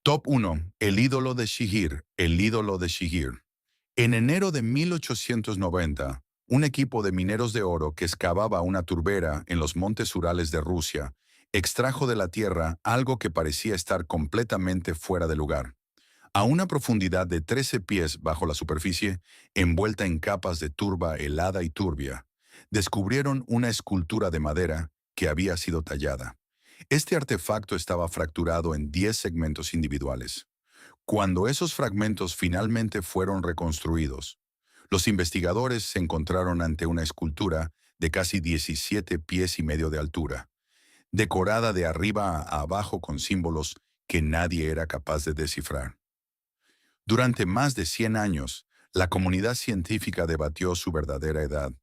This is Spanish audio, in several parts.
Top 1. El ídolo de Shihir. El ídolo de Shihir. En enero de 1890, un equipo de mineros de oro que excavaba una turbera en los montes Urales de Rusia extrajo de la tierra algo que parecía estar completamente fuera de lugar. A una profundidad de 13 pies bajo la superficie, envuelta en capas de turba helada y turbia, descubrieron una escultura de madera que había sido tallada. Este artefacto estaba fracturado en 10 segmentos individuales. Cuando esos fragmentos finalmente fueron reconstruidos, los investigadores se encontraron ante una escultura de casi 17 pies y medio de altura, decorada de arriba a abajo con símbolos que nadie era capaz de descifrar. Durante más de 100 años, la comunidad científica debatió su verdadera edad.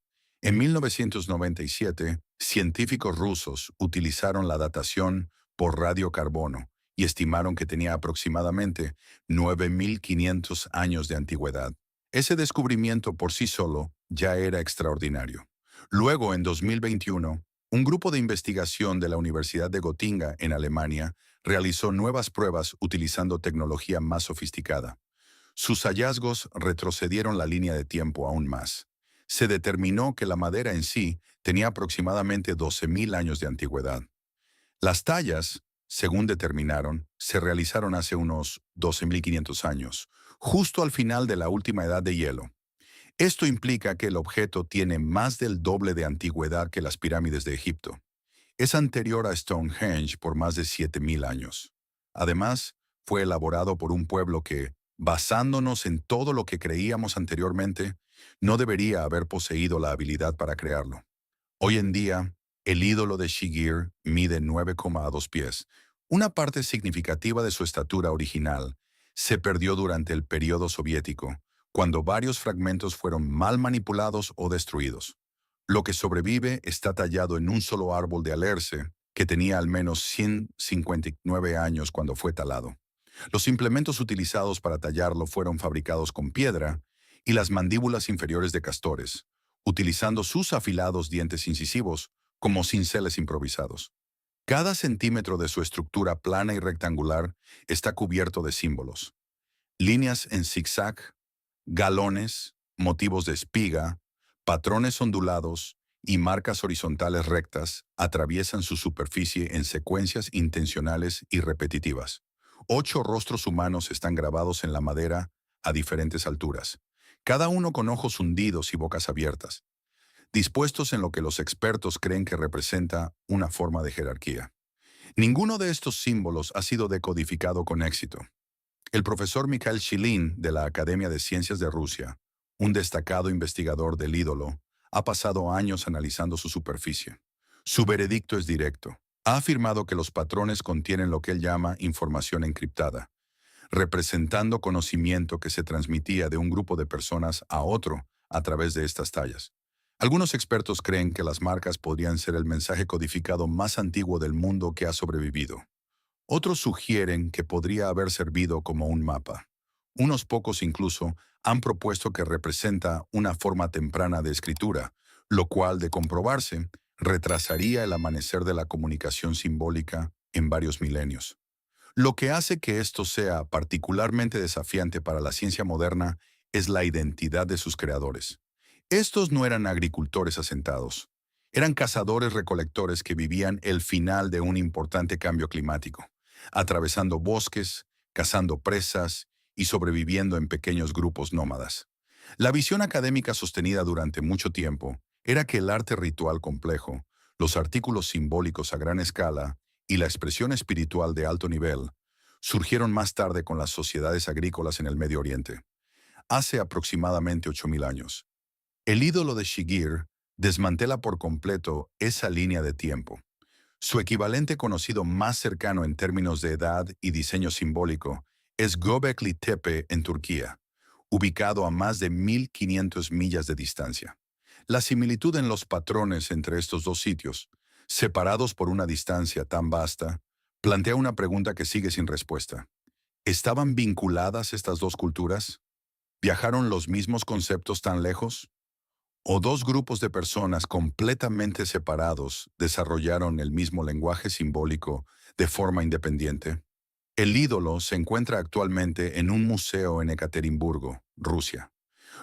En 1997, científicos rusos utilizaron la datación por radiocarbono y estimaron que tenía aproximadamente 9.500 años de antigüedad. Ese descubrimiento por sí solo ya era extraordinario. Luego, en 2021, un grupo de investigación de la Universidad de Gotinga, en Alemania, realizó nuevas pruebas utilizando tecnología más sofisticada. Sus hallazgos retrocedieron la línea de tiempo aún más. Se determinó que la madera en sí tenía aproximadamente 12.000 años de antigüedad. Las tallas, según determinaron, se realizaron hace unos 12.500 años, justo al final de la última edad de hielo. Esto implica que el objeto tiene más del doble de antigüedad que las pirámides de Egipto. Es anterior a Stonehenge por más de 7.000 años. Además, fue elaborado por un pueblo que, basándonos en todo lo que creíamos anteriormente, no debería haber poseído la habilidad para crearlo. Hoy en día, el ídolo de Shigir mide 9,2 pies. Una parte significativa de su estatura original se perdió durante el periodo soviético, cuando varios fragmentos fueron mal manipulados o destruidos. Lo que sobrevive está tallado en un solo árbol de alerce que tenía al menos 159 años cuando fue talado. Los implementos utilizados para tallarlo fueron fabricados con piedra y las mandíbulas inferiores de castores, utilizando sus afilados dientes incisivos como cinceles improvisados. Cada centímetro de su estructura plana y rectangular está cubierto de símbolos. Líneas en zigzag, galones, motivos de espiga, patrones ondulados y marcas horizontales rectas atraviesan su superficie en secuencias intencionales y repetitivas. 8 rostros humanos están grabados en la madera a diferentes alturas, cada uno con ojos hundidos y bocas abiertas, dispuestos en lo que los expertos creen que representa una forma de jerarquía. Ninguno de estos símbolos ha sido decodificado con éxito. El profesor Mikhail Shilin de la Academia de Ciencias de Rusia, un destacado investigador del ídolo, ha pasado años analizando su superficie. Su veredicto es directo. Ha afirmado que los patrones contienen lo que él llama información encriptada, representando conocimiento que se transmitía de un grupo de personas a otro a través de estas tallas. Algunos expertos creen que las marcas podrían ser el mensaje codificado más antiguo del mundo que ha sobrevivido. Otros sugieren que podría haber servido como un mapa. Unos pocos incluso han propuesto que representa una forma temprana de escritura, lo cual, de comprobarse, retrasaría el amanecer de la comunicación simbólica en varios milenios. Lo que hace que esto sea particularmente desafiante para la ciencia moderna es la identidad de sus creadores. Estos no eran agricultores asentados. Eran cazadores-recolectores que vivían el final de un importante cambio climático, atravesando bosques, cazando presas y sobreviviendo en pequeños grupos nómadas. La visión académica sostenida durante mucho tiempo era que el arte ritual complejo, los artículos simbólicos a gran escala y la expresión espiritual de alto nivel surgieron más tarde con las sociedades agrícolas en el Medio Oriente, hace aproximadamente 8.000 años. El ídolo de Shigir desmantela por completo esa línea de tiempo. Su equivalente conocido más cercano en términos de edad y diseño simbólico es Göbekli Tepe en Turquía, ubicado a más de 1.500 millas de distancia. La similitud en los patrones entre estos dos sitios, separados por una distancia tan vasta, plantea una pregunta que sigue sin respuesta. ¿Estaban vinculadas estas dos culturas? ¿Viajaron los mismos conceptos tan lejos? ¿O dos grupos de personas completamente separados desarrollaron el mismo lenguaje simbólico de forma independiente? El ídolo se encuentra actualmente en un museo en Ekaterimburgo, Rusia.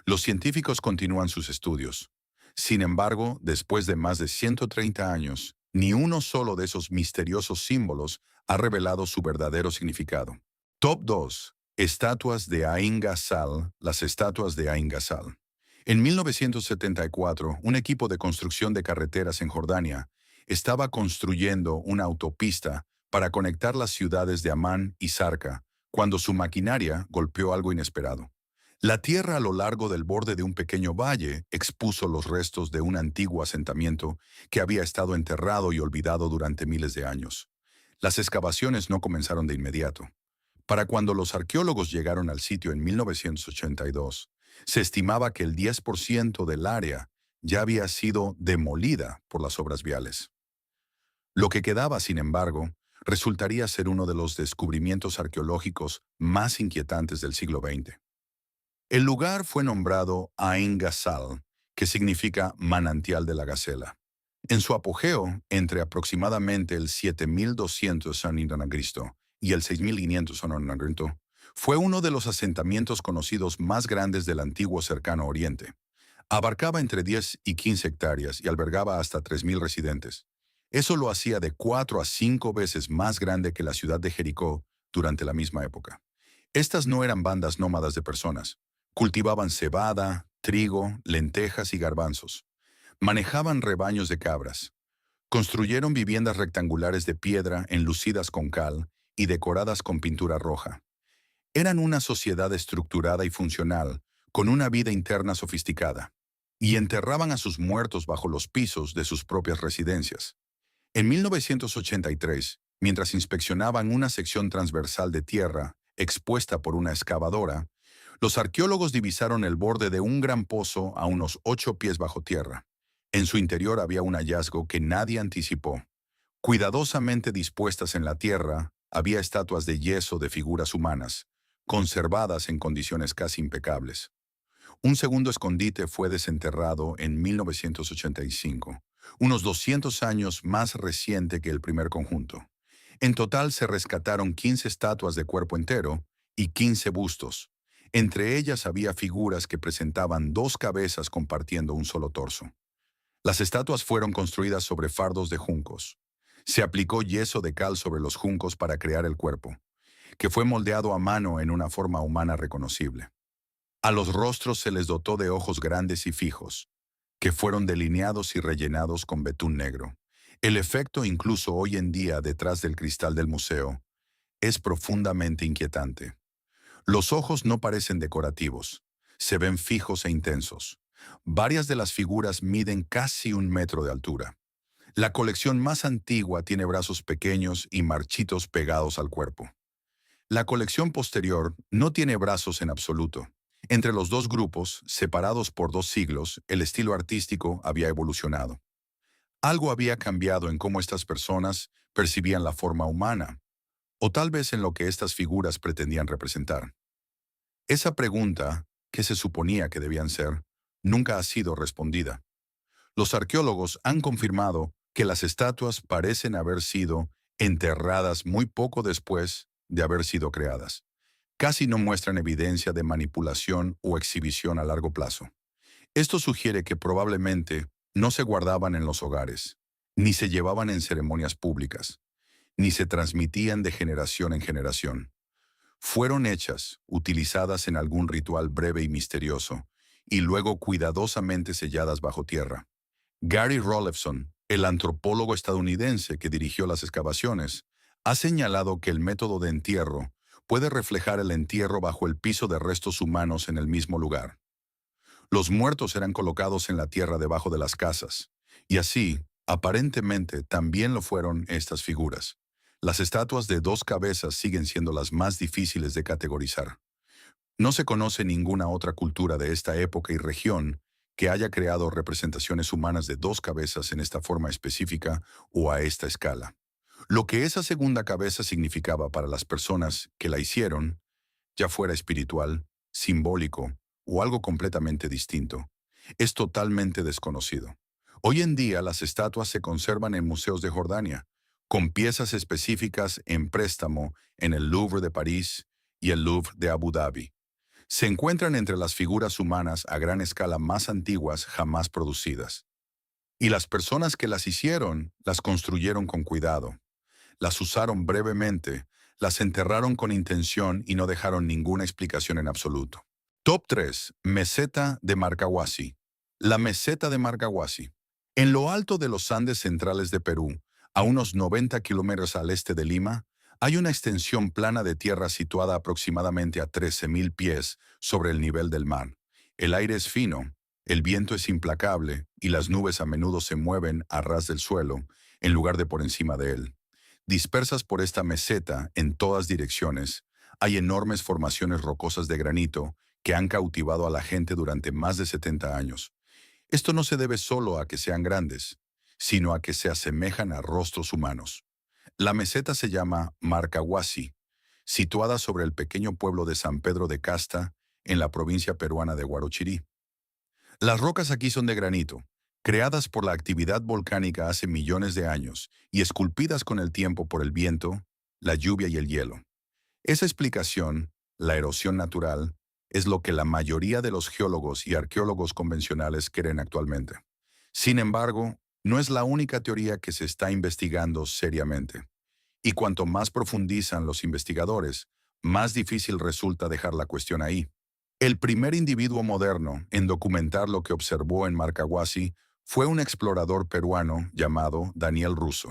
Los científicos continúan sus estudios. Sin embargo, después de más de 130 años, ni uno solo de esos misteriosos símbolos ha revelado su verdadero significado. Top 2. Estatuas de Ain Ghazal, las estatuas de Ain Ghazal. En 1974, un equipo de construcción de carreteras en Jordania estaba construyendo una autopista para conectar las ciudades de Amán y Zarca, cuando su maquinaria golpeó algo inesperado. La tierra a lo largo del borde de un pequeño valle expuso los restos de un antiguo asentamiento que había estado enterrado y olvidado durante miles de años. Las excavaciones no comenzaron de inmediato. Para cuando los arqueólogos llegaron al sitio en 1982, se estimaba que el 10% del área ya había sido demolida por las obras viales. Lo que quedaba, sin embargo, resultaría ser uno de los descubrimientos arqueológicos más inquietantes del siglo XX. El lugar fue nombrado Ain Ghazal, que significa manantial de la gacela. En su apogeo, entre aproximadamente el 7200 a.C. y el 6500 a.C., fue uno de los asentamientos conocidos más grandes del antiguo cercano oriente. Abarcaba entre 10 y 15 hectáreas y albergaba hasta 3000 residentes. Eso lo hacía de 4 a 5 veces más grande que la ciudad de Jericó durante la misma época. Estas no eran bandas nómadas de personas. Cultivaban cebada, trigo, lentejas y garbanzos. Manejaban rebaños de cabras. Construyeron viviendas rectangulares de piedra enlucidas con cal y decoradas con pintura roja. Eran una sociedad estructurada y funcional, con una vida interna sofisticada, y enterraban a sus muertos bajo los pisos de sus propias residencias. En 1983, mientras inspeccionaban una sección transversal de tierra expuesta por una excavadora, los arqueólogos divisaron el borde de un gran pozo a unos 8 pies bajo tierra. En su interior había un hallazgo que nadie anticipó. Cuidadosamente dispuestas en la tierra, había estatuas de yeso de figuras humanas, conservadas en condiciones casi impecables. Un segundo escondite fue desenterrado en 1985, unos 200 años más reciente que el primer conjunto. En total se rescataron 15 estatuas de cuerpo entero y 15 bustos. Entre ellas había figuras que presentaban dos cabezas compartiendo un solo torso. Las estatuas fueron construidas sobre fardos de juncos. Se aplicó yeso de cal sobre los juncos para crear el cuerpo, que fue moldeado a mano en una forma humana reconocible. A los rostros se les dotó de ojos grandes y fijos, que fueron delineados y rellenados con betún negro. El efecto, incluso hoy en día detrás del cristal del museo, es profundamente inquietante. Los ojos no parecen decorativos, se ven fijos e intensos. Varias de las figuras miden casi 1 metro de altura. La colección más antigua tiene brazos pequeños y marchitos pegados al cuerpo. La colección posterior no tiene brazos en absoluto. Entre los dos grupos, separados por 2 siglos, el estilo artístico había evolucionado. Algo había cambiado en cómo estas personas percibían la forma humana, o tal vez en lo que estas figuras pretendían representar. Esa pregunta, que se suponía que debían ser, nunca ha sido respondida. Los arqueólogos han confirmado que las estatuas parecen haber sido enterradas muy poco después de haber sido creadas. Casi no muestran evidencia de manipulación o exhibición a largo plazo. Esto sugiere que probablemente no se guardaban en los hogares, ni se llevaban en ceremonias públicas, ni se transmitían de generación en generación. Fueron hechas, utilizadas en algún ritual breve y misterioso, y luego cuidadosamente selladas bajo tierra. Gary Rollefson, el antropólogo estadounidense que dirigió las excavaciones, ha señalado que el método de entierro puede reflejar el entierro bajo el piso de restos humanos en el mismo lugar. Los muertos eran colocados en la tierra debajo de las casas, y así, aparentemente, también lo fueron estas figuras. Las estatuas de 2 cabezas siguen siendo las más difíciles de categorizar. No se conoce ninguna otra cultura de esta época y región que haya creado representaciones humanas de 2 cabezas en esta forma específica o a esta escala. Lo que esa segunda cabeza significaba para las personas que la hicieron, ya fuera espiritual, simbólico o algo completamente distinto, es totalmente desconocido. Hoy en día las estatuas se conservan en museos de Jordania, con piezas específicas en préstamo en el Louvre de París y el Louvre de Abu Dhabi. Se encuentran entre las figuras humanas a gran escala más antiguas jamás producidas. Y las personas que las hicieron, las construyeron con cuidado. Las usaron brevemente, las enterraron con intención y no dejaron ninguna explicación en absoluto. Top 3. Meseta de Marcahuasi. La meseta de Marcahuasi. En lo alto de los Andes centrales de Perú, a unos 90 kilómetros al este de Lima, hay una extensión plana de tierra situada aproximadamente a 13.000 pies sobre el nivel del mar. El aire es fino, el viento es implacable y las nubes a menudo se mueven a ras del suelo en lugar de por encima de él. Dispersas por esta meseta en todas direcciones, hay enormes formaciones rocosas de granito que han cautivado a la gente durante más de 70 años. Esto no se debe solo a que sean grandes, sino a que se asemejan a rostros humanos. La meseta se llama Marcahuasi, situada sobre el pequeño pueblo de San Pedro de Casta, en la provincia peruana de Huarochirí. Las rocas aquí son de granito, creadas por la actividad volcánica hace millones de años y esculpidas con el tiempo por el viento, la lluvia y el hielo. Esa explicación, la erosión natural, es lo que la mayoría de los geólogos y arqueólogos convencionales creen actualmente. Sin embargo, no es la única teoría que se está investigando seriamente. Y cuanto más profundizan los investigadores, más difícil resulta dejar la cuestión ahí. El primer individuo moderno en documentar lo que observó en Marcahuasi fue un explorador peruano llamado Daniel Russo.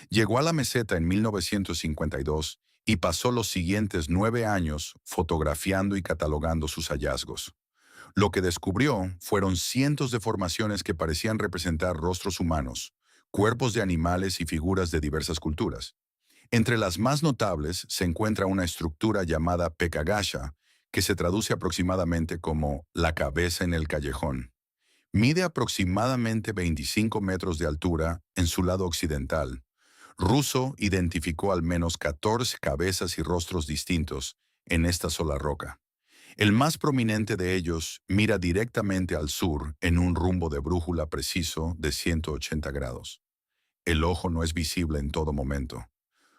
Llegó a la meseta en 1952 y pasó los siguientes 9 años fotografiando y catalogando sus hallazgos. Lo que descubrió fueron cientos de formaciones que parecían representar rostros humanos, cuerpos de animales y figuras de diversas culturas. Entre las más notables se encuentra una estructura llamada Pekagasha, que se traduce aproximadamente como la cabeza en el callejón. Mide aproximadamente 25 metros de altura en su lado occidental. Russo identificó al menos 14 cabezas y rostros distintos en esta sola roca. El más prominente de ellos mira directamente al sur en un rumbo de brújula preciso de 180 grados. El ojo no es visible en todo momento.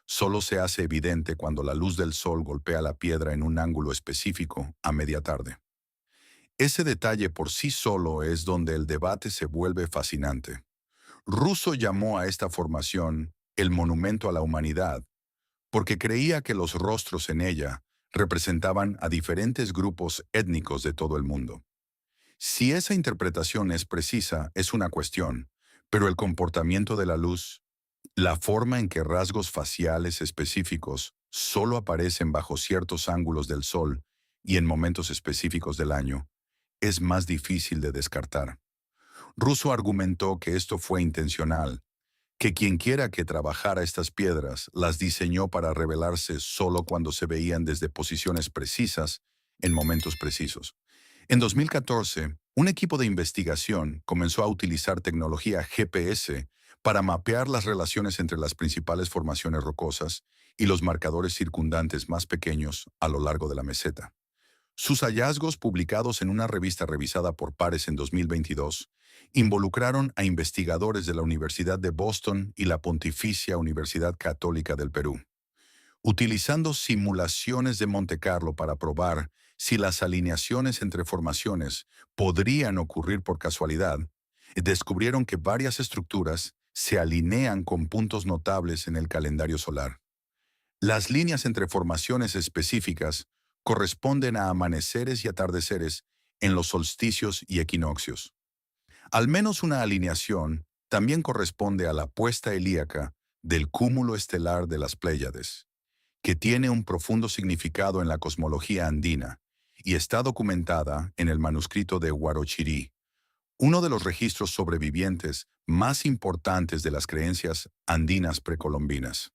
Solo se hace evidente cuando la luz del sol golpea la piedra en un ángulo específico a media tarde. Ese detalle por sí solo es donde el debate se vuelve fascinante. Russo llamó a esta formación el monumento a la humanidad porque creía que los rostros en ella representaban a diferentes grupos étnicos de todo el mundo. Si esa interpretación es precisa, es una cuestión, pero el comportamiento de la luz, la forma en que rasgos faciales específicos solo aparecen bajo ciertos ángulos del sol y en momentos específicos del año, es más difícil de descartar. Russo argumentó que esto fue intencional, que quienquiera que trabajara estas piedras las diseñó para revelarse solo cuando se veían desde posiciones precisas en momentos precisos. En 2014, un equipo de investigación comenzó a utilizar tecnología GPS para mapear las relaciones entre las principales formaciones rocosas y los marcadores circundantes más pequeños a lo largo de la meseta. Sus hallazgos, publicados en una revista revisada por pares en 2022, involucraron a investigadores de la Universidad de Boston y la Pontificia Universidad Católica del Perú, utilizando simulaciones de Monte Carlo para probar si las alineaciones entre formaciones podrían ocurrir por casualidad. Descubrieron que varias estructuras se alinean con puntos notables en el calendario solar. Las líneas entre formaciones específicas corresponden a amaneceres y atardeceres en los solsticios y equinoccios. Al menos una alineación también corresponde a la puesta helíaca del cúmulo estelar de las Pléyades, que tiene un profundo significado en la cosmología andina y está documentada en el manuscrito de Huarochirí, uno de los registros sobrevivientes más importantes de las creencias andinas precolombinas.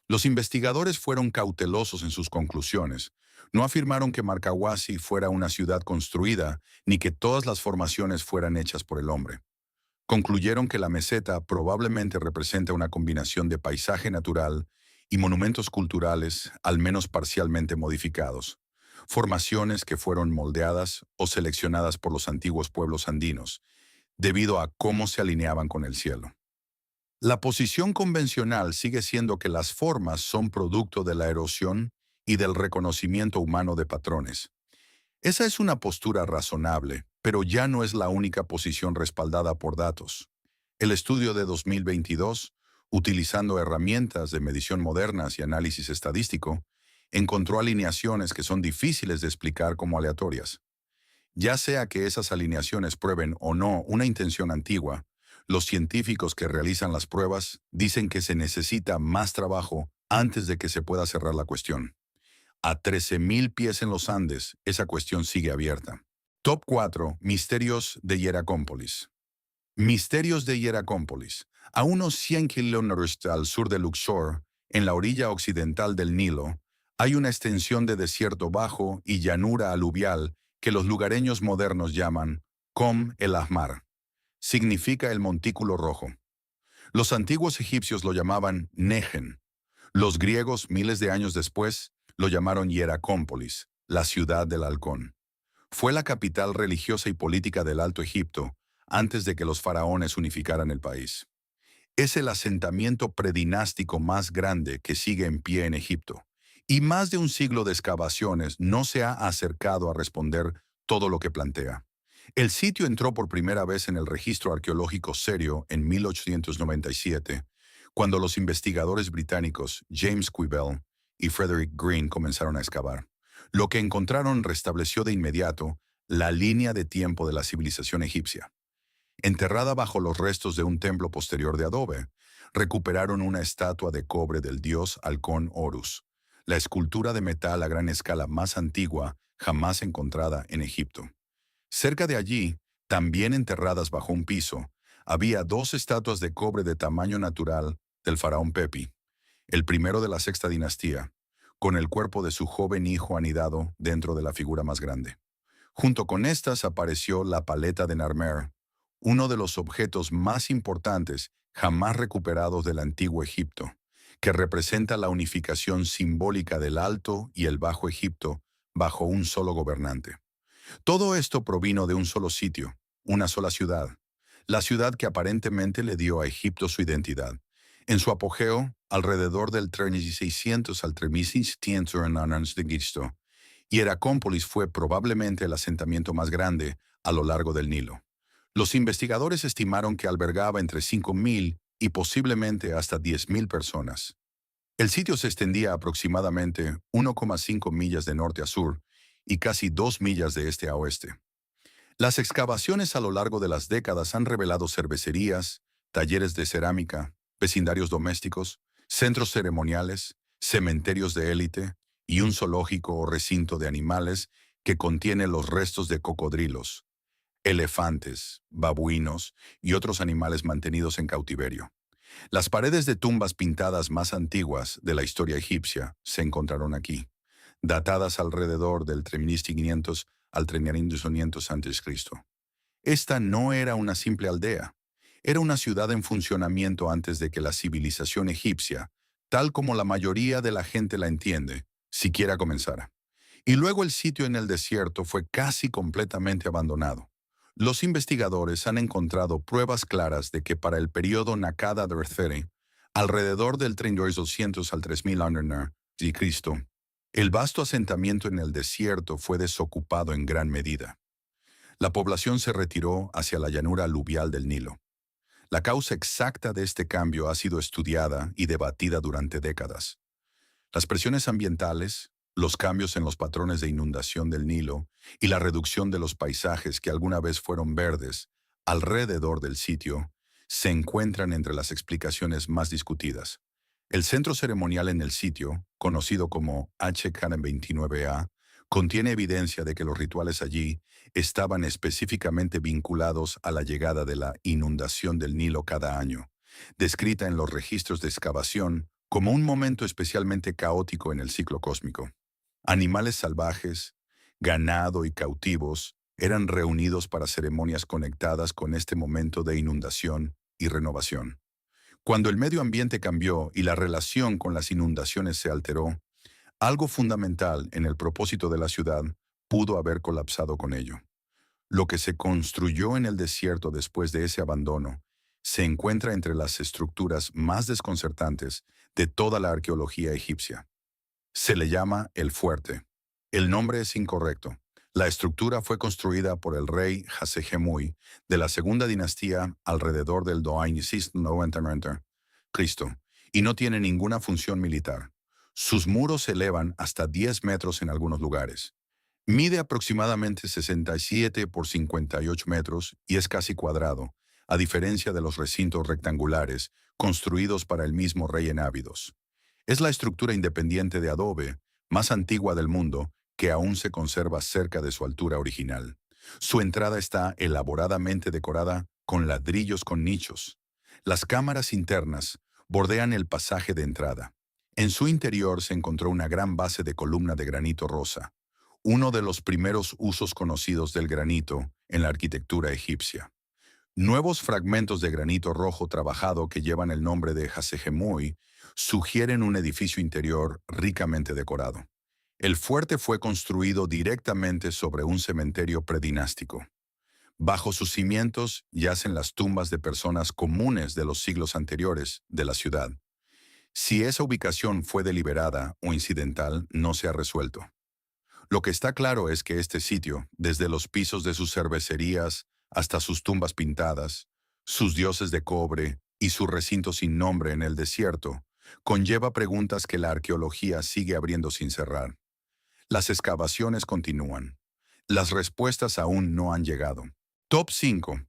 Los investigadores fueron cautelosos en sus conclusiones. No afirmaron que Marcahuasi fuera una ciudad construida ni que todas las formaciones fueran hechas por el hombre. Concluyeron que la meseta probablemente representa una combinación de paisaje natural y monumentos culturales, al menos parcialmente modificados, formaciones que fueron moldeadas o seleccionadas por los antiguos pueblos andinos, debido a cómo se alineaban con el cielo. La posición convencional sigue siendo que las formas son producto de la erosión y del reconocimiento humano de patrones. Esa es una postura razonable, pero ya no es la única posición respaldada por datos. El estudio de 2022, utilizando herramientas de medición modernas y análisis estadístico, encontró alineaciones que son difíciles de explicar como aleatorias. Ya sea que esas alineaciones prueben o no una intención antigua, los científicos que realizan las pruebas dicen que se necesita más trabajo antes de que se pueda cerrar la cuestión. A 13.000 pies en los Andes, esa cuestión sigue abierta. Top 4. Misterios de Hieracómpolis. Misterios de Hieracómpolis. A unos 100 kilómetros al sur de Luxor, en la orilla occidental del Nilo, hay una extensión de desierto bajo y llanura aluvial que los lugareños modernos llaman Com el Ahmar. Significa el montículo rojo. Los antiguos egipcios lo llamaban Nehen. Los griegos, miles de años después, lo llamaron Hieracómpolis, la ciudad del halcón. Fue la capital religiosa y política del Alto Egipto antes de que los faraones unificaran el país. Es el asentamiento predinástico más grande que sigue en pie en Egipto, y más de un siglo de excavaciones no se ha acercado a responder todo lo que plantea. El sitio entró por primera vez en el registro arqueológico serio en 1897, cuando los investigadores británicos James Quibell y Frederick Green comenzaron a excavar. Lo que encontraron restableció de inmediato la línea de tiempo de la civilización egipcia. Enterrada bajo los restos de un templo posterior de adobe, recuperaron una estatua de cobre del dios halcón Horus, la escultura de metal a gran escala más antigua jamás encontrada en Egipto. Cerca de allí, también enterradas bajo un piso, había dos estatuas de cobre de tamaño natural del faraón Pepi, el primero de la sexta dinastía, con el cuerpo de su joven hijo anidado dentro de la figura más grande. Junto con estas apareció la paleta de Narmer, uno de los objetos más importantes jamás recuperados del antiguo Egipto, que representa la unificación simbólica del Alto y el Bajo Egipto bajo un solo gobernante. Todo esto provino de un solo sitio, una sola ciudad, la ciudad que aparentemente le dio a Egipto su identidad. En su apogeo, alrededor del 3600 al 3600 de Cristo, Hieracómpolis fue probablemente el asentamiento más grande a lo largo del Nilo. Los investigadores estimaron que albergaba entre 5.000 y posiblemente hasta 10.000 personas. El sitio se extendía aproximadamente 1,5 millas de norte a sur y casi 2 millas de este a oeste. Las excavaciones a lo largo de las décadas han revelado cervecerías, talleres de cerámica, vecindarios domésticos, centros ceremoniales, cementerios de élite y un zoológico o recinto de animales que contiene los restos de cocodrilos, elefantes, babuinos y otros animales mantenidos en cautiverio. Las paredes de tumbas pintadas más antiguas de la historia egipcia se encontraron aquí, datadas alrededor del 3500 al 3500 a.C. Esta no era una simple aldea, era una ciudad en funcionamiento antes de que la civilización egipcia, tal como la mayoría de la gente la entiende, siquiera comenzara. Y luego el sitio en el desierto fue casi completamente abandonado. Los investigadores han encontrado pruebas claras de que para el periodo Nakada de Ertheri, alrededor del 3200 al 3000 de Cristo, el vasto asentamiento en el desierto fue desocupado en gran medida. La población se retiró hacia la llanura aluvial del Nilo. La causa exacta de este cambio ha sido estudiada y debatida durante décadas. Las presiones ambientales, los cambios en los patrones de inundación del Nilo y la reducción de los paisajes que alguna vez fueron verdes alrededor del sitio se encuentran entre las explicaciones más discutidas. El centro ceremonial en el sitio, conocido como H-29A, contiene evidencia de que los rituales allí estaban específicamente vinculados a la llegada de la inundación del Nilo cada año, descrita en los registros de excavación como un momento especialmente caótico en el ciclo cósmico. Animales salvajes, ganado y cautivos eran reunidos para ceremonias conectadas con este momento de inundación y renovación. Cuando el medio ambiente cambió y la relación con las inundaciones se alteró, algo fundamental en el propósito de la ciudad pudo haber colapsado con ello. Lo que se construyó en el desierto después de ese abandono se encuentra entre las estructuras más desconcertantes de toda la arqueología egipcia. Se le llama el Fuerte. El nombre es incorrecto. La estructura fue construida por el rey Hasehemui de la segunda dinastía alrededor del 290 Cristo y no tiene ninguna función militar. Sus muros se elevan hasta 10 metros en algunos lugares. Mide aproximadamente 67 por 58 metros y es casi cuadrado, a diferencia de los recintos rectangulares construidos para el mismo rey en Ábidos. Es la estructura independiente de adobe más antigua del mundo que aún se conserva cerca de su altura original. Su entrada está elaboradamente decorada con ladrillos con nichos. Las cámaras internas bordean el pasaje de entrada. En su interior se encontró una gran base de columna de granito rosa, uno de los primeros usos conocidos del granito en la arquitectura egipcia. Nuevos fragmentos de granito rojo trabajado que llevan el nombre de Hasehemui sugieren un edificio interior ricamente decorado. El fuerte fue construido directamente sobre un cementerio predinástico. Bajo sus cimientos yacen las tumbas de personas comunes de los siglos anteriores de la ciudad. Si esa ubicación fue deliberada o incidental, no se ha resuelto. Lo que está claro es que este sitio, desde los pisos de sus cervecerías hasta sus tumbas pintadas, sus dioses de cobre y su recinto sin nombre en el desierto, conlleva preguntas que la arqueología sigue abriendo sin cerrar. Las excavaciones continúan. Las respuestas aún no han llegado. Top 5.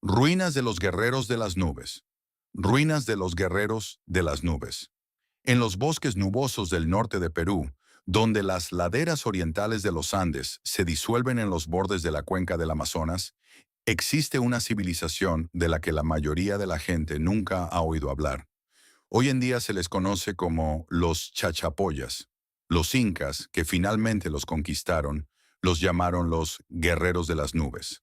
Ruinas de los guerreros de las nubes. Ruinas de los guerreros de las nubes. En los bosques nubosos del norte de Perú, donde las laderas orientales de los Andes se disuelven en los bordes de la cuenca del Amazonas, existe una civilización de la que la mayoría de la gente nunca ha oído hablar. Hoy en día se les conoce como los chachapoyas. Los incas, que finalmente los conquistaron, los llamaron los guerreros de las nubes.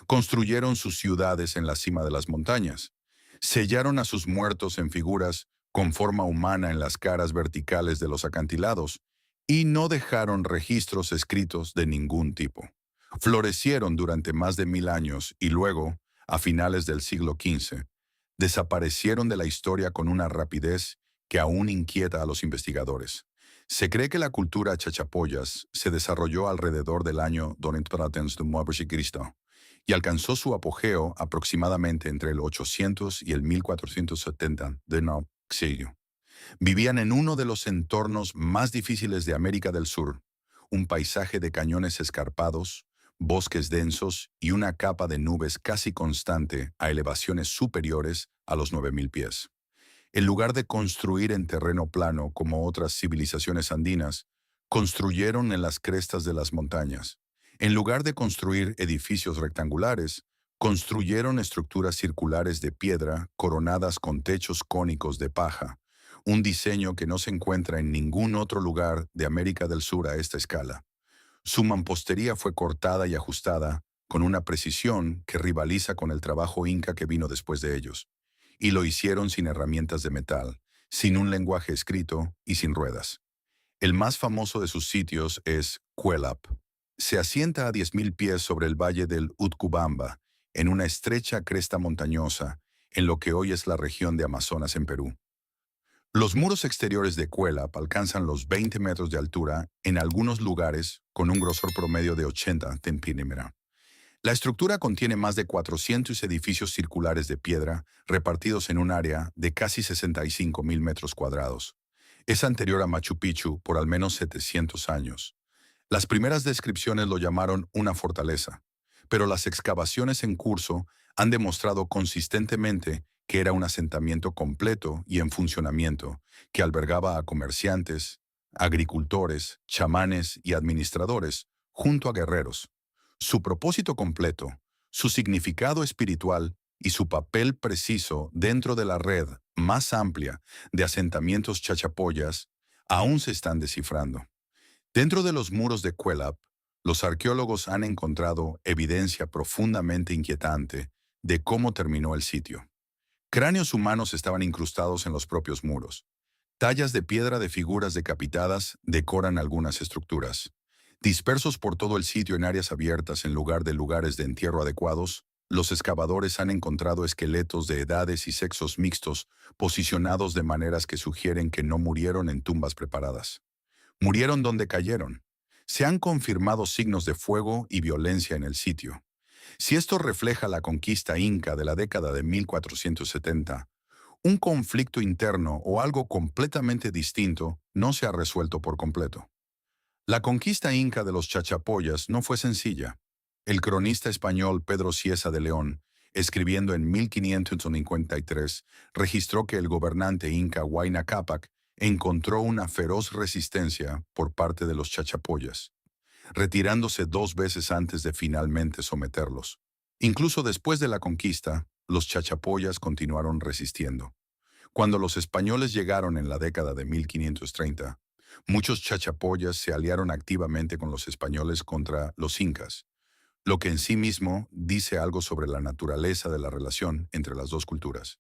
Construyeron sus ciudades en la cima de las montañas. Sellaron a sus muertos en figuras con forma humana en las caras verticales de los acantilados y no dejaron registros escritos de ningún tipo. Florecieron durante más de 1000 años y luego, a finales del siglo XV, desaparecieron de la historia con una rapidez que aún inquieta a los investigadores. Se cree que la cultura chachapoyas se desarrolló alrededor del año 200 Cristo y alcanzó su apogeo aproximadamente entre el 800 y el 1470 de nuevo siglo. Vivían en uno de los entornos más difíciles de América del Sur, un paisaje de cañones escarpados, bosques densos y una capa de nubes casi constante a elevaciones superiores a los 9000 pies. En lugar de construir en terreno plano como otras civilizaciones andinas, construyeron en las crestas de las montañas. En lugar de construir edificios rectangulares, construyeron estructuras circulares de piedra coronadas con techos cónicos de paja, un diseño que no se encuentra en ningún otro lugar de América del Sur a esta escala. Su mampostería fue cortada y ajustada con una precisión que rivaliza con el trabajo inca que vino después de ellos, y lo hicieron sin herramientas de metal, sin un lenguaje escrito y sin ruedas. El más famoso de sus sitios es Cuelap. Se asienta a 10.000 pies sobre el valle del Utcubamba, en una estrecha cresta montañosa, en lo que hoy es la región de Amazonas en Perú. Los muros exteriores de Cuelap alcanzan los 20 metros de altura en algunos lugares con un grosor promedio de 80 centímetros. La estructura contiene más de 400 edificios circulares de piedra repartidos en un área de casi 65.000 metros cuadrados. Es anterior a Machu Picchu por al menos 700 años. Las primeras descripciones lo llamaron una fortaleza, pero las excavaciones en curso han demostrado consistentemente que era un asentamiento completo y en funcionamiento, que albergaba a comerciantes, agricultores, chamanes y administradores, junto a guerreros. Su propósito completo, su significado espiritual y su papel preciso dentro de la red más amplia de asentamientos chachapoyas aún se están descifrando. Dentro de los muros de Cuelap, los arqueólogos han encontrado evidencia profundamente inquietante de cómo terminó el sitio. Cráneos humanos estaban incrustados en los propios muros. Tallas de piedra de figuras decapitadas decoran algunas estructuras. Dispersos por todo el sitio en áreas abiertas en lugar de lugares de entierro adecuados, Los excavadores han encontrado esqueletos de edades y sexos mixtos posicionados de maneras que sugieren que no murieron en tumbas preparadas. Murieron donde cayeron. Se han confirmado signos de fuego y violencia en el sitio. Si esto refleja la conquista inca de la década de 1470, un conflicto interno o algo completamente distinto no se ha resuelto por completo. La conquista inca de los Chachapoyas no fue sencilla. El cronista español Pedro Cieza de León, escribiendo en 1553, registró que el gobernante inca Huayna Cápac encontró una feroz resistencia por parte de los Chachapoyas, retirándose 2 veces antes de finalmente someterlos. Incluso después de la conquista, los Chachapoyas continuaron resistiendo. Cuando los españoles llegaron en la década de 1530, muchos chachapoyas se aliaron activamente con los españoles contra los incas, lo que en sí mismo dice algo sobre la naturaleza de la relación entre las dos culturas.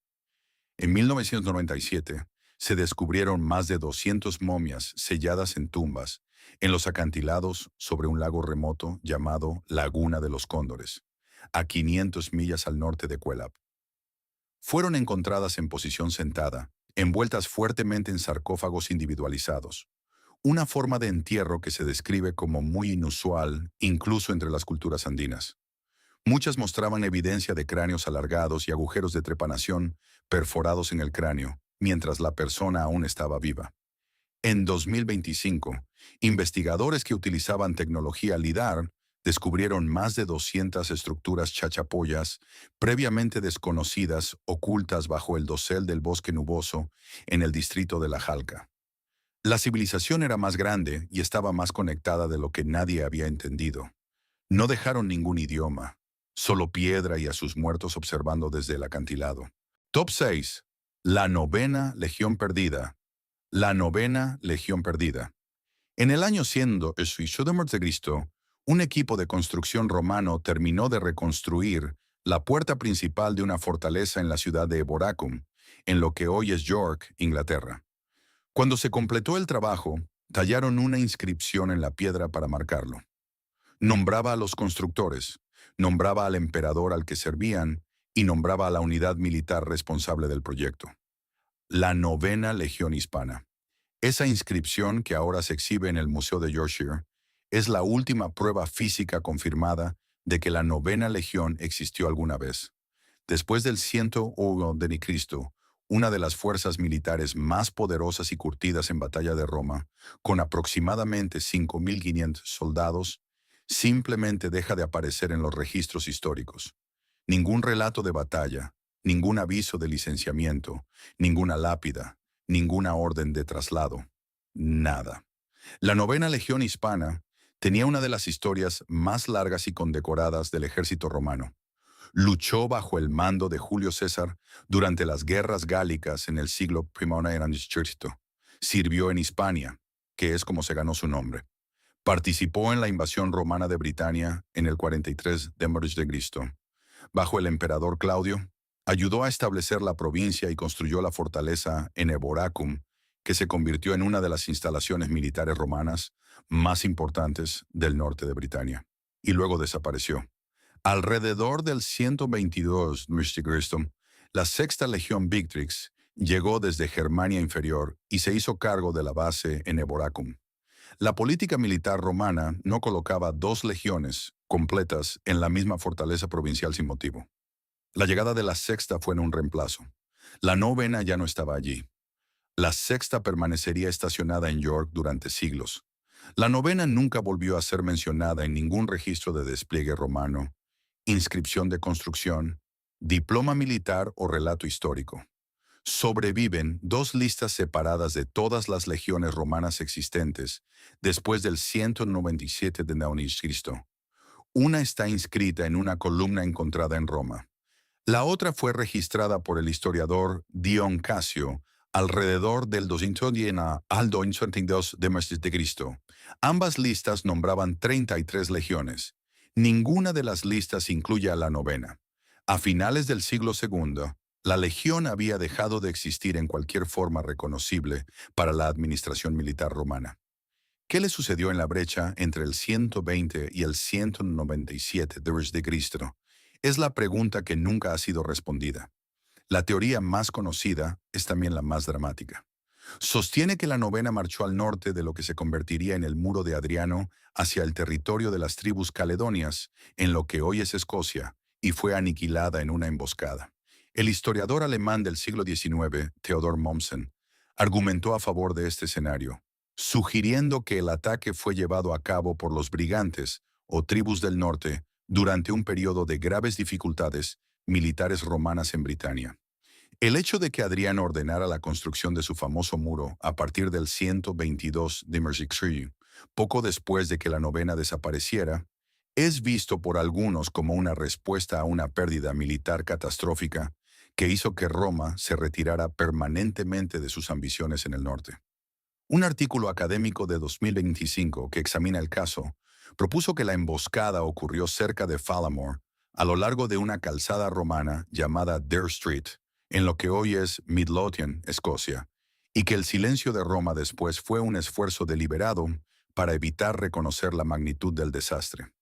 En 1997, se descubrieron más de 200 momias selladas en tumbas en los acantilados sobre un lago remoto llamado Laguna de los Cóndores, a 500 millas al norte de Cuelap. Fueron encontradas en posición sentada, envueltas fuertemente en sarcófagos individualizados, una forma de entierro que se describe como muy inusual incluso entre las culturas andinas. Muchas mostraban evidencia de cráneos alargados y agujeros de trepanación perforados en el cráneo, mientras la persona aún estaba viva. En 2025, investigadores que utilizaban tecnología LIDAR descubrieron más de 200 estructuras chachapoyas previamente desconocidas ocultas bajo el dosel del bosque nuboso en el distrito de La Jalca. La civilización era más grande y estaba más conectada de lo que nadie había entendido. No dejaron ningún idioma, solo piedra y a sus muertos observando desde el acantilado. Top 6. La novena Legión Perdida. La novena Legión Perdida. En el año 100 de un equipo de construcción romano terminó de reconstruir la puerta principal de una fortaleza en la ciudad de Eboracum, en lo que hoy es York, Inglaterra. Cuando se completó el trabajo, tallaron una inscripción en la piedra para marcarlo. Nombraba a los constructores, nombraba al emperador al que servían y nombraba a la unidad militar responsable del proyecto. La novena Legión Hispana. Esa inscripción, que ahora se exhibe en el Museo de Yorkshire, es la última prueba física confirmada de que la novena Legión existió alguna vez. Después del 101 de Cristo, una de las fuerzas militares más poderosas y curtidas en batalla de Roma, con aproximadamente 5.500 soldados, simplemente deja de aparecer en los registros históricos. Ningún relato de batalla, ningún aviso de licenciamiento, ninguna lápida, ninguna orden de traslado. Nada. La novena Legión Hispana tenía una de las historias más largas y condecoradas del ejército romano. Luchó bajo el mando de Julio César durante las guerras gálicas en el siglo I. Sirvió en Hispania, que es como se ganó su nombre. Participó en la invasión romana de Britania en el 43 de bajo el emperador Claudio. Ayudó a establecer la provincia y construyó la fortaleza en Eboracum, que se convirtió en una de las instalaciones militares romanas más importantes del norte de Britania. Y luego desapareció. Alrededor del 122 de la Sexta Legión Victrix llegó desde Germania Inferior y se hizo cargo de la base en Eboracum. La política militar romana no colocaba 2 legiones completas en la misma fortaleza provincial sin motivo. La llegada de la sexta fue en un reemplazo. La novena ya no estaba allí. La sexta permanecería estacionada en York durante siglos. La novena nunca volvió a ser mencionada en ningún registro de despliegue romano, inscripción de construcción, diploma militar o relato histórico. Sobreviven 2 listas separadas de todas las legiones romanas existentes después del 197 de. Una está inscrita en una columna encontrada en Roma. La otra fue registrada por el historiador Dion Casio alrededor del 210 al 222 de. Ambas listas nombraban 33 legiones. Ninguna de las listas incluye a la novena. A finales del siglo II, la legión había dejado de existir en cualquier forma reconocible para la administración militar romana. ¿Qué le sucedió en la brecha entre el 120 y el 197 de Cristo? Es la pregunta que nunca ha sido respondida. La teoría más conocida es también la más dramática. Sostiene que la novena marchó al norte de lo que se convertiría en el muro de Adriano hacia el territorio de las tribus caledonias, en lo que hoy es Escocia, y fue aniquilada en una emboscada. El historiador alemán del siglo XIX, Theodor Mommsen, argumentó a favor de este escenario, sugiriendo que el ataque fue llevado a cabo por los brigantes o tribus del norte durante un periodo de graves dificultades militares romanas en Britania. El hecho de que Adriano ordenara la construcción de su famoso muro a partir del 122 de Mercredi, poco después de que la novena desapareciera, es visto por algunos como una respuesta a una pérdida militar catastrófica que hizo que Roma se retirara permanentemente de sus ambiciones en el norte. Un artículo académico de 2025 que examina el caso propuso que la emboscada ocurrió cerca de Fallamore, a lo largo de una calzada romana llamada Dare Street, en lo que hoy es Midlothian, Escocia, y que el silencio de Roma después fue un esfuerzo deliberado para evitar reconocer la magnitud del desastre.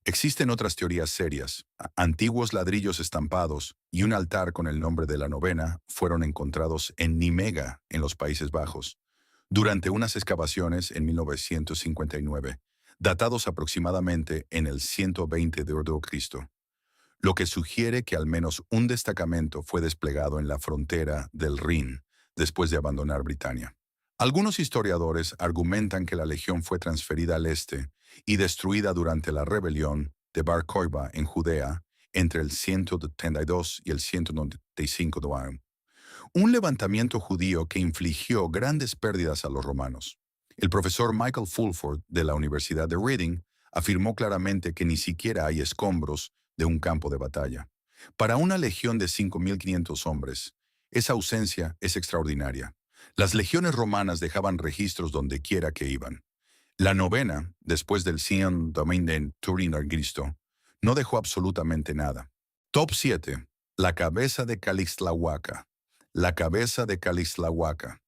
Existen otras teorías serias. Antiguos ladrillos estampados y un altar con el nombre de la novena fueron encontrados en Nimega, en los Países Bajos, durante unas excavaciones en 1959, datados aproximadamente en el 120 de Cristo, lo que sugiere que al menos un destacamento fue desplegado en la frontera del Rin después de abandonar Britania. Algunos historiadores argumentan que la legión fue transferida al este y destruida durante la rebelión de Bar Kokhba en Judea entre el 132 y el 195 de AM, un levantamiento judío que infligió grandes pérdidas a los romanos. El profesor Michael Fulford de la Universidad de Reading afirmó claramente que ni siquiera hay escombros de un campo de batalla. Para una legión de 5.500 hombres, esa ausencia es extraordinaria. Las legiones romanas dejaban registros donde quiera que iban. La novena, después del 100 de Turín al Cristo, no dejó absolutamente nada. Top 7. La cabeza de Calixtlahuaca. La cabeza de Calixtlahuaca.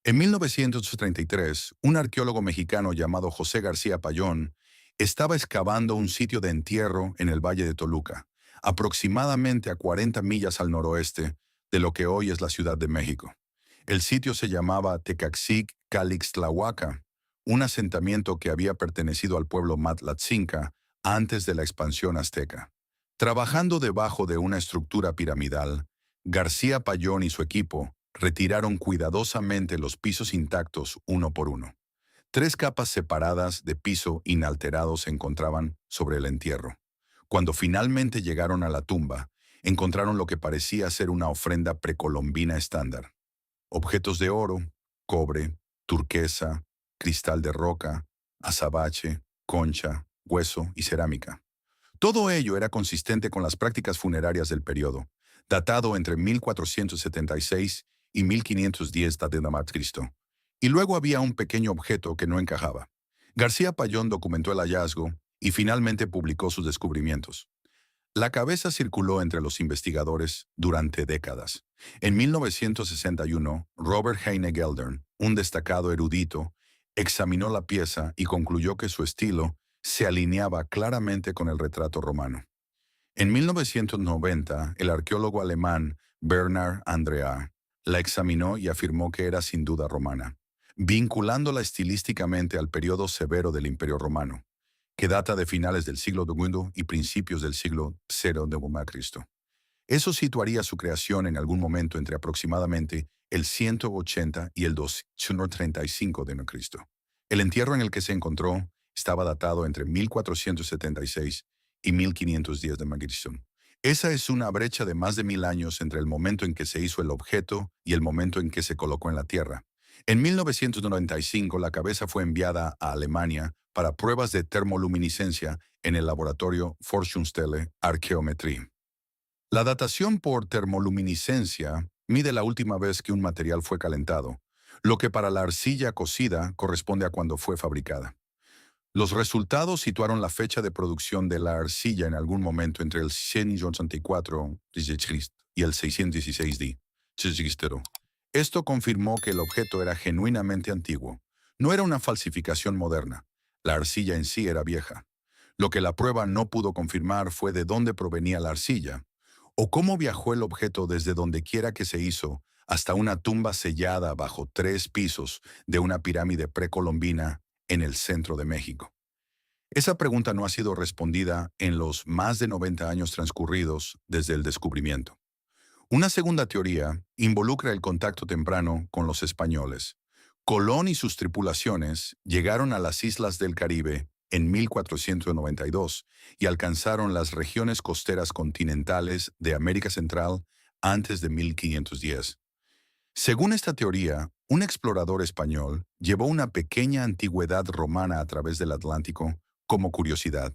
En 1933, un arqueólogo mexicano llamado José García Payón estaba excavando un sitio de entierro en el Valle de Toluca, aproximadamente a 40 millas al noroeste de lo que hoy es la Ciudad de México. El sitio se llamaba Tecaxic Calixtlahuaca, un asentamiento que había pertenecido al pueblo Matlatzinca antes de la expansión azteca. Trabajando debajo de una estructura piramidal, García Payón y su equipo retiraron cuidadosamente los pisos intactos uno por uno. 3 capas separadas de piso inalterado se encontraban sobre el entierro. Cuando finalmente llegaron a la tumba, encontraron lo que parecía ser una ofrenda precolombina estándar. Objetos de oro, cobre, turquesa, cristal de roca, azabache, concha, hueso y cerámica. Todo ello era consistente con las prácticas funerarias del periodo, datado entre 1476 y 1510 d.C., y luego había un pequeño objeto que no encajaba. García Payón documentó el hallazgo y finalmente publicó sus descubrimientos. La cabeza circuló entre los investigadores durante décadas. En 1961, Robert Heine Geldern, un destacado erudito, examinó la pieza y concluyó que su estilo se alineaba claramente con el retrato romano. En 1990, el arqueólogo alemán Bernhard Andrea la examinó y afirmó que era sin duda romana, vinculándola estilísticamente al periodo severo del Imperio Romano, que data de finales del siglo II y principios del siglo III de Cristo. Eso situaría su creación en algún momento entre aproximadamente el 180 y el 235 de Cristo. El entierro en el que se encontró estaba datado entre 1476 y 1510 de Cristo. Esa es una brecha de más de 1000 años entre el momento en que se hizo el objeto y el momento en que se colocó en la tierra. En 1995, la cabeza fue enviada a Alemania para pruebas de termoluminiscencia en el laboratorio Forschungsstelle Archäometrie. La datación por termoluminiscencia mide la última vez que un material fue calentado, lo que para la arcilla cocida corresponde a cuando fue fabricada. Los resultados situaron la fecha de producción de la arcilla en algún momento entre el 164 y el 616 d. Esto confirmó que el objeto era genuinamente antiguo. No era una falsificación moderna. La arcilla en sí era vieja. Lo que la prueba no pudo confirmar fue de dónde provenía la arcilla, o cómo viajó el objeto desde donde quiera que se hizo hasta una tumba sellada bajo 3 pisos de una pirámide precolombina en el centro de México. Esa pregunta no ha sido respondida en los más de 90 años transcurridos desde el descubrimiento. Una segunda teoría involucra el contacto temprano con los españoles. Colón y sus tripulaciones llegaron a las islas del Caribe en 1492 y alcanzaron las regiones costeras continentales de América Central antes de 1510. Según esta teoría, un explorador español llevó una pequeña antigüedad romana a través del Atlántico como curiosidad.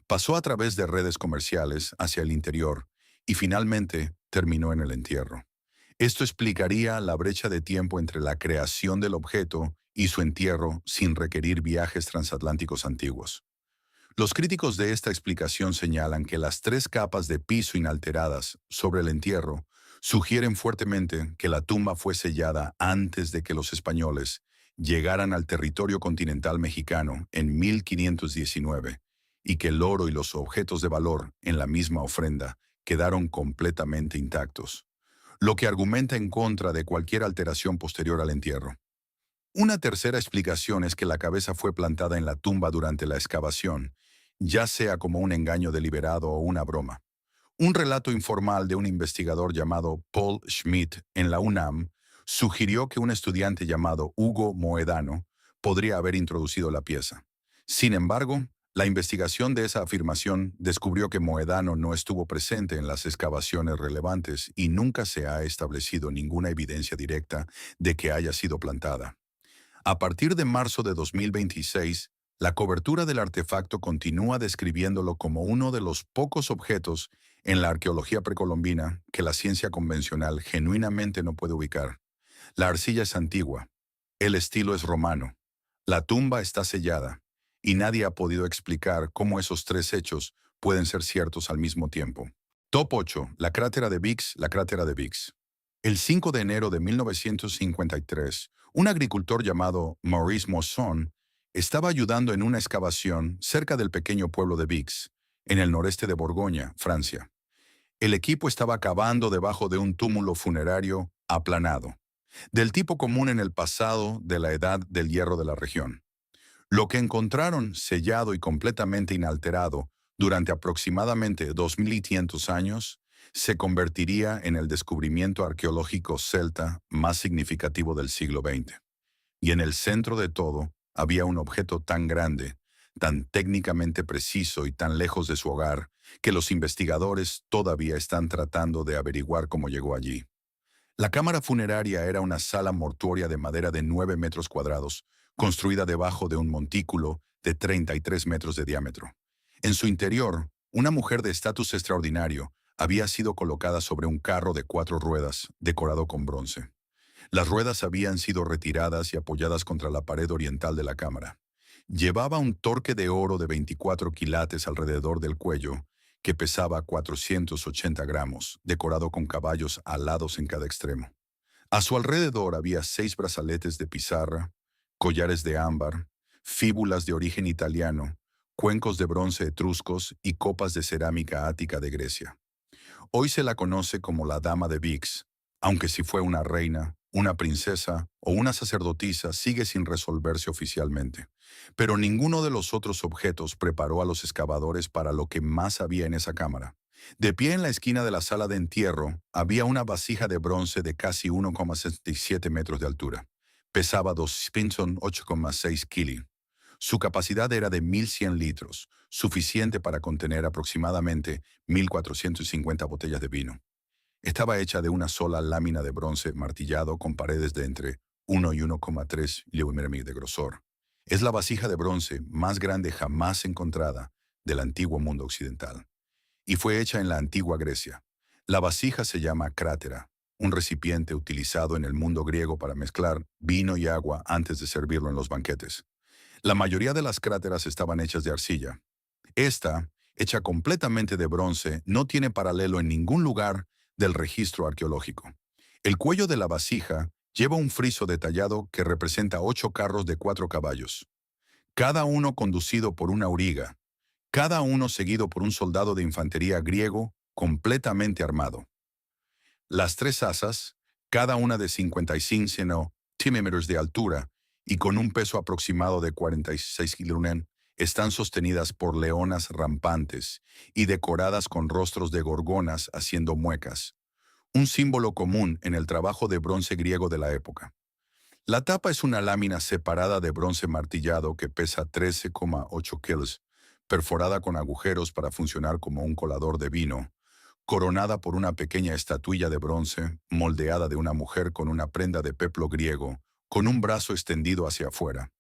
Pasó a través de redes comerciales hacia el interior y finalmente terminó en el entierro. Esto explicaría la brecha de tiempo entre la creación del objeto y su entierro sin requerir viajes transatlánticos antiguos. Los críticos de esta explicación señalan que las 3 capas de piso inalteradas sobre el entierro sugieren fuertemente que la tumba fue sellada antes de que los españoles llegaran al territorio continental mexicano en 1519 y que el oro y los objetos de valor en la misma ofrenda quedaron completamente intactos, lo que argumenta en contra de cualquier alteración posterior al entierro. Una tercera explicación es que la cabeza fue plantada en la tumba durante la excavación, ya sea como un engaño deliberado o una broma. Un relato informal de un investigador llamado Paul Schmidt en la UNAM sugirió que un estudiante llamado Hugo Moedano podría haber introducido la pieza. Sin embargo, la investigación de esa afirmación descubrió que Moedano no estuvo presente en las excavaciones relevantes y nunca se ha establecido ninguna evidencia directa de que haya sido plantada. A partir de marzo de 2026, la cobertura del artefacto continúa describiéndolo como uno de los pocos objetos en la arqueología precolombina que la ciencia convencional genuinamente no puede ubicar. La arcilla es antigua, el estilo es romano, la tumba está sellada, y nadie ha podido explicar cómo esos 3 hechos pueden ser ciertos al mismo tiempo. Top 8. La crátera de Bix, la crátera de Bix. El 5 de enero de 1953, un agricultor llamado Maurice Mosson estaba ayudando en una excavación cerca del pequeño pueblo de Bix, en el noreste de Borgoña, Francia. El equipo estaba cavando debajo de un túmulo funerario aplanado, del tipo común en el pasado de la edad del hierro de la región. Lo que encontraron, sellado y completamente inalterado durante aproximadamente 2500 años, se convertiría en el descubrimiento arqueológico celta más significativo del siglo XX. Y en el centro de todo había un objeto tan grande, tan técnicamente preciso y tan lejos de su hogar, que los investigadores todavía están tratando de averiguar cómo llegó allí. La cámara funeraria era una sala mortuoria de madera de 9 metros cuadrados, construida debajo de un montículo de 33 metros de diámetro. En su interior, una mujer de estatus extraordinario había sido colocada sobre un carro de 4 ruedas, decorado con bronce. Las ruedas habían sido retiradas y apoyadas contra la pared oriental de la cámara. Llevaba un torque de oro de 24 quilates alrededor del cuello, que pesaba 480 gramos, decorado con caballos alados en cada extremo. A su alrededor había 6 brazaletes de pizarra, collares de ámbar, fíbulas de origen italiano, cuencos de bronce etruscos y copas de cerámica ática de Grecia. Hoy se la conoce como la Dama de Vix, aunque si fue una reina, una princesa o una sacerdotisa sigue sin resolverse oficialmente. Pero ninguno de los otros objetos preparó a los excavadores para lo que más había en esa cámara. De pie en la esquina de la sala de entierro había una vasija de bronce de casi 1,67 metros de altura. Pesaba 8,6 kilos. Su capacidad era de 1.100 litros, suficiente para contener aproximadamente 1.450 botellas de vino. Estaba hecha de una sola lámina de bronce martillado con paredes de entre 1 y 1,3 mm de grosor. Es la vasija de bronce más grande jamás encontrada del antiguo mundo occidental. Y fue hecha en la antigua Grecia. La vasija se llama crátera, un recipiente utilizado en el mundo griego para mezclar vino y agua antes de servirlo en los banquetes. La mayoría de las cráteras estaban hechas de arcilla. Esta, hecha completamente de bronce, no tiene paralelo en ningún lugar del registro arqueológico. El cuello de la vasija lleva un friso detallado que representa 8 carros de 4 caballos, cada uno conducido por una auriga, cada uno seguido por un soldado de infantería griego completamente armado. Las tres asas, cada una de 55 centímetros de altura y con un peso aproximado de 46 kilogramos, están sostenidas por leonas rampantes y decoradas con rostros de gorgonas haciendo muecas, un símbolo común en el trabajo de bronce griego de la época. La tapa es una lámina separada de bronce martillado que pesa 13,8 kilos, perforada con agujeros para funcionar como un colador de vino, coronada por una pequeña estatuilla de bronce moldeada de una mujer con una prenda de peplo griego, con un brazo extendido hacia afuera.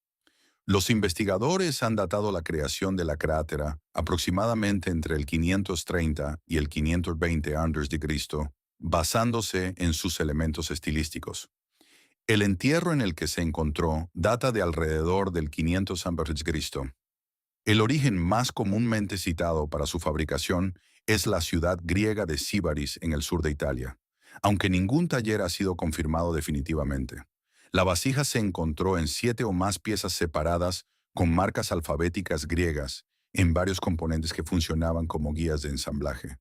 Los investigadores han datado la creación de la crátera aproximadamente entre el 530 y el 520 a.C., basándose en sus elementos estilísticos. El entierro en el que se encontró data de alrededor del 500 a.C. El origen más comúnmente citado para su fabricación es la ciudad griega de Síbaris en el sur de Italia, aunque ningún taller ha sido confirmado definitivamente. La vasija se encontró en 7 o más piezas separadas con marcas alfabéticas griegas en varios componentes que funcionaban como guías de ensamblaje.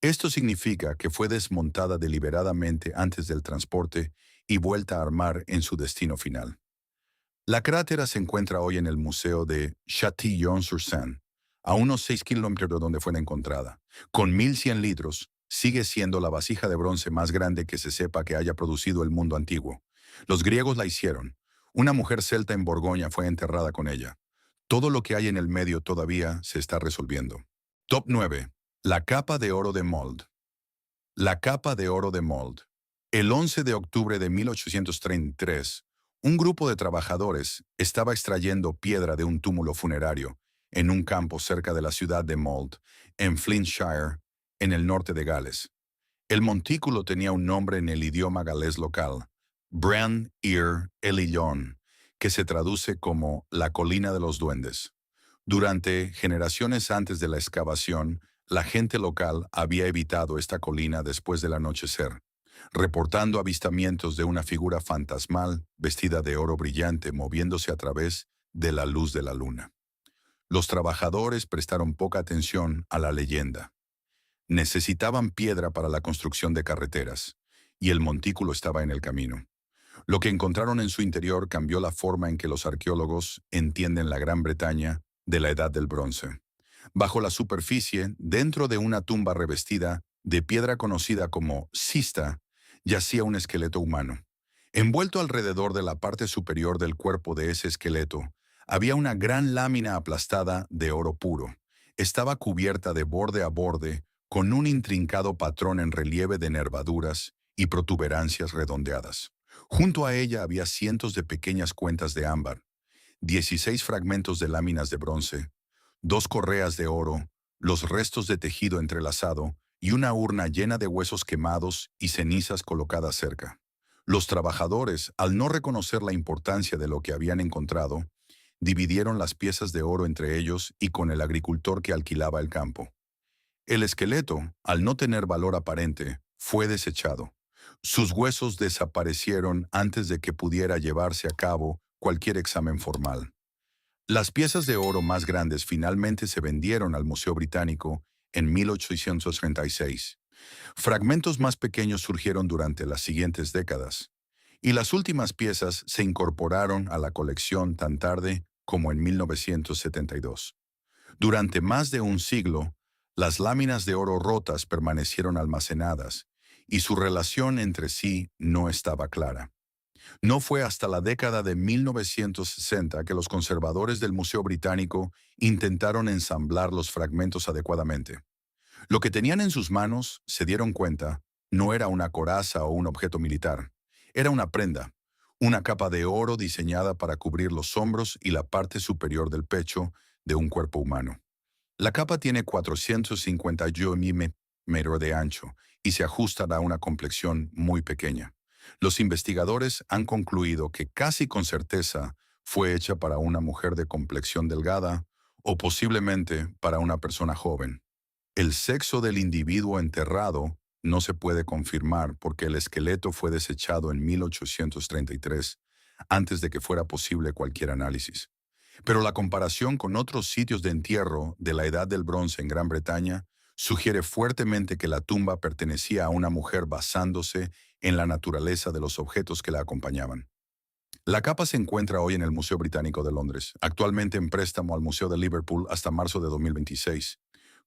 Esto significa que fue desmontada deliberadamente antes del transporte y vuelta a armar en su destino final. La crátera se encuentra hoy en el Museo de Châtillon-sur-Seine, a unos 6 kilómetros de donde fue encontrada. Con 1.100 litros, sigue siendo la vasija de bronce más grande que se sepa que haya producido el mundo antiguo. Los griegos la hicieron. Una mujer celta en Borgoña fue enterrada con ella. Todo lo que hay en el medio todavía se está resolviendo. Top 9. La capa de oro de Mold. La capa de oro de Mold. El 11 de octubre de 1833, un grupo de trabajadores estaba extrayendo piedra de un túmulo funerario en un campo cerca de la ciudad de Mold, en Flintshire, en el norte de Gales. El montículo tenía un nombre en el idioma galés local, Bran Ir Elillon, que se traduce como la colina de los duendes. Durante generaciones antes de la excavación, la gente local había evitado esta colina después del anochecer, reportando avistamientos de una figura fantasmal vestida de oro brillante moviéndose a través de la luz de la luna. Los trabajadores prestaron poca atención a la leyenda. Necesitaban piedra para la construcción de carreteras, y el montículo estaba en el camino. Lo que encontraron en su interior cambió la forma en que los arqueólogos entienden la Gran Bretaña de la Edad del Bronce. Bajo la superficie, dentro de una tumba revestida de piedra conocida como cista, yacía un esqueleto humano. Envuelto alrededor de la parte superior del cuerpo de ese esqueleto, había una gran lámina aplastada de oro puro. Estaba cubierta de borde a borde con un intrincado patrón en relieve de nervaduras y protuberancias redondeadas. Junto a ella había cientos de pequeñas cuentas de ámbar, 16 fragmentos de láminas de bronce, 2 correas de oro, los restos de tejido entrelazado y una urna llena de huesos quemados y cenizas colocadas cerca. Los trabajadores, al no reconocer la importancia de lo que habían encontrado, dividieron las piezas de oro entre ellos y con el agricultor que alquilaba el campo. El esqueleto, al no tener valor aparente, fue desechado. Sus huesos desaparecieron antes de que pudiera llevarse a cabo cualquier examen formal. Las piezas de oro más grandes finalmente se vendieron al Museo Británico en 1836. Fragmentos más pequeños surgieron durante las siguientes décadas, y las últimas piezas se incorporaron a la colección tan tarde como en 1972. Durante más de un siglo, las láminas de oro rotas permanecieron almacenadas, y su relación entre sí no estaba clara. No fue hasta la década de 1960 que los conservadores del Museo Británico intentaron ensamblar los fragmentos adecuadamente. Lo que tenían en sus manos, se dieron cuenta, no era una coraza o un objeto militar. Era una prenda, una capa de oro diseñada para cubrir los hombros y la parte superior del pecho de un cuerpo humano. La capa tiene 451 milímetros de ancho y se ajusta a una complexión muy pequeña. Los investigadores han concluido que casi con certeza fue hecha para una mujer de complexión delgada o posiblemente para una persona joven. El sexo del individuo enterrado no se puede confirmar porque el esqueleto fue desechado en 1833, antes de que fuera posible cualquier análisis. Pero la comparación con otros sitios de entierro de la Edad del Bronce en Gran Bretaña sugiere fuertemente que la tumba pertenecía a una mujer basándose en la naturaleza de los objetos que la acompañaban. La capa se encuentra hoy en el Museo Británico de Londres, actualmente en préstamo al Museo de Liverpool hasta marzo de 2026.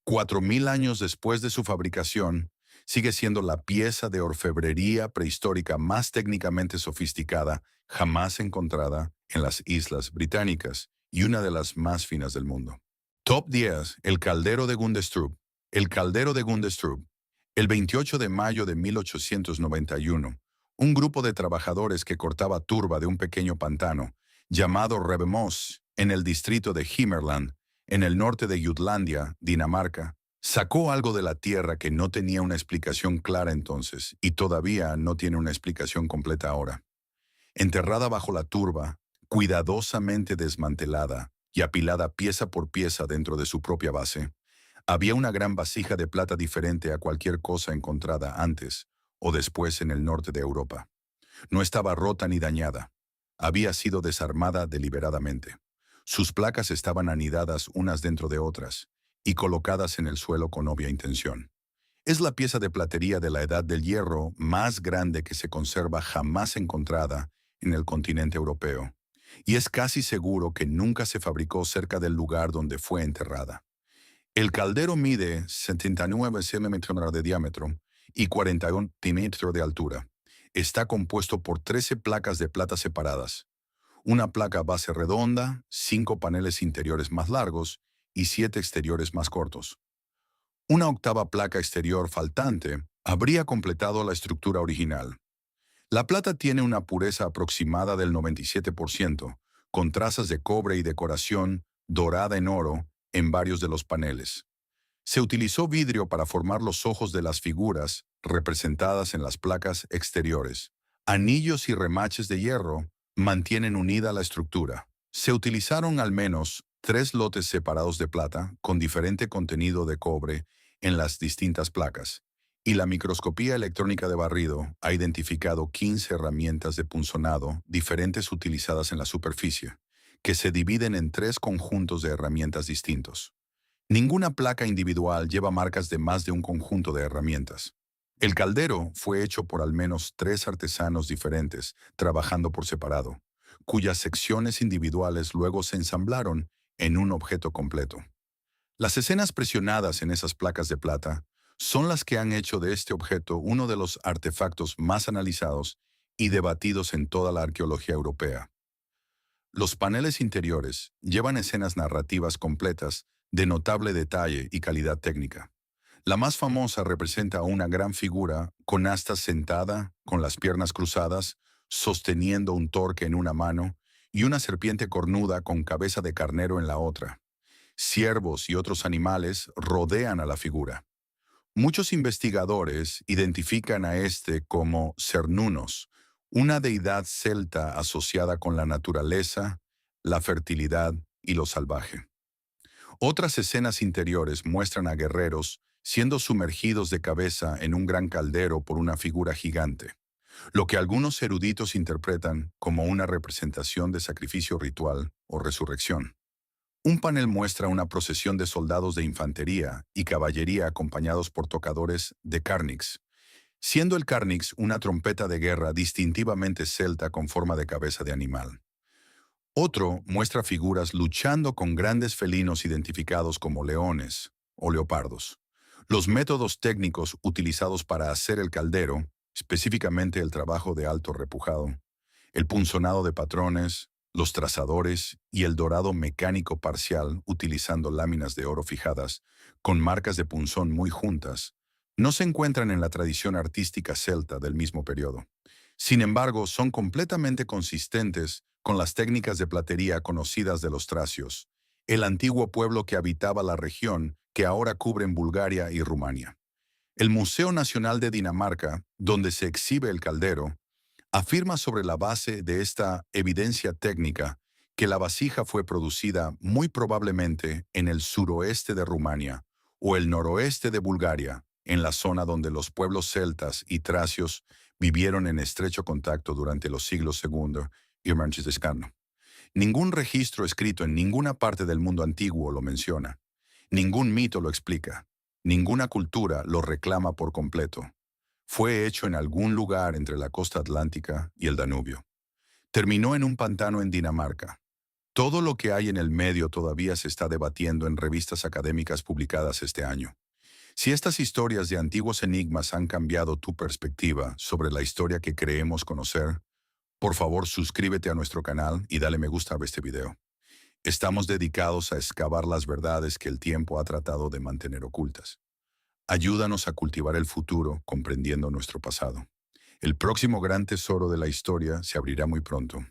4000 años después de su fabricación, sigue siendo la pieza de orfebrería prehistórica más técnicamente sofisticada jamás encontrada en las Islas Británicas y una de las más finas del mundo. Top 10. El caldero de Gundestrup. El caldero de Gundestrup. El 28 de mayo de 1891, un grupo de trabajadores que cortaba turba de un pequeño pantano, llamado Rebemos, en el distrito de Himmerland, en el norte de Jutlandia, Dinamarca, sacó algo de la tierra que no tenía una explicación clara entonces y todavía no tiene una explicación completa ahora. Enterrada bajo la turba, cuidadosamente desmantelada y apilada pieza por pieza dentro de su propia base, había una gran vasija de plata diferente a cualquier cosa encontrada antes o después en el norte de Europa. No estaba rota ni dañada. Había sido desarmada deliberadamente. Sus placas estaban anidadas unas dentro de otras y colocadas en el suelo con obvia intención. Es la pieza de platería de la Edad del Hierro más grande que se conserva jamás encontrada en el continente europeo, y es casi seguro que nunca se fabricó cerca del lugar donde fue enterrada. El caldero mide 79 centímetros de diámetro y 41 centímetros de altura. Está compuesto por 13 placas de plata separadas, una placa base redonda, 5 paneles interiores más largos y 7 exteriores más cortos. Una octava placa exterior faltante habría completado la estructura original. La plata tiene una pureza aproximada del 97%, con trazas de cobre y decoración dorada en oro en varios de los paneles. Se utilizó vidrio para formar los ojos de las figuras representadas en las placas exteriores. Anillos y remaches de hierro mantienen unida la estructura. Se utilizaron al menos 3 lotes separados de plata con diferente contenido de cobre en las distintas placas, y la microscopía electrónica de barrido ha identificado 15 herramientas de punzonado diferentes utilizadas en la superficie, que se dividen en 3 conjuntos de herramientas distintos. Ninguna placa individual lleva marcas de más de un conjunto de herramientas. El caldero fue hecho por al menos 3 artesanos diferentes, trabajando por separado, cuyas secciones individuales luego se ensamblaron en un objeto completo. Las escenas presionadas en esas placas de plata son las que han hecho de este objeto uno de los artefactos más analizados y debatidos en toda la arqueología europea. Los paneles interiores llevan escenas narrativas completas de notable detalle y calidad técnica. La más famosa representa a una gran figura con astas sentada, con las piernas cruzadas, sosteniendo un torque en una mano y una serpiente cornuda con cabeza de carnero en la otra. Ciervos y otros animales rodean a la figura. Muchos investigadores identifican a este como Cernunnos, una deidad celta asociada con la naturaleza, la fertilidad y lo salvaje. Otras escenas interiores muestran a guerreros siendo sumergidos de cabeza en un gran caldero por una figura gigante, lo que algunos eruditos interpretan como una representación de sacrificio ritual o resurrección. Un panel muestra una procesión de soldados de infantería y caballería acompañados por tocadores de carnix, siendo el carnix una trompeta de guerra distintivamente celta con forma de cabeza de animal. Otro muestra figuras luchando con grandes felinos identificados como leones o leopardos. Los métodos técnicos utilizados para hacer el caldero, específicamente el trabajo de alto repujado, el punzonado de patrones, los trazadores y el dorado mecánico parcial utilizando láminas de oro fijadas, con marcas de punzón muy juntas, no se encuentran en la tradición artística celta del mismo periodo. Sin embargo, son completamente consistentes con las técnicas de platería conocidas de los tracios, el antiguo pueblo que habitaba la región que ahora cubren Bulgaria y Rumania. El Museo Nacional de Dinamarca, donde se exhibe el caldero, afirma sobre la base de esta evidencia técnica que la vasija fue producida muy probablemente en el suroeste de Rumania o el noroeste de Bulgaria, en la zona donde los pueblos celtas y tracios vivieron en estrecho contacto durante los siglos II y Franciscano. Ningún registro escrito en ninguna parte del mundo antiguo lo menciona. Ningún mito lo explica. Ninguna cultura lo reclama por completo. Fue hecho en algún lugar entre la costa atlántica y el Danubio. Terminó en un pantano en Dinamarca. Todo lo que hay en el medio todavía se está debatiendo en revistas académicas publicadas este año. Si estas historias de antiguos enigmas han cambiado tu perspectiva sobre la historia que creemos conocer, por favor suscríbete a nuestro canal y dale me gusta a este video. Estamos dedicados a excavar las verdades que el tiempo ha tratado de mantener ocultas. Ayúdanos a cultivar el futuro comprendiendo nuestro pasado. El próximo gran tesoro de la historia se abrirá muy pronto.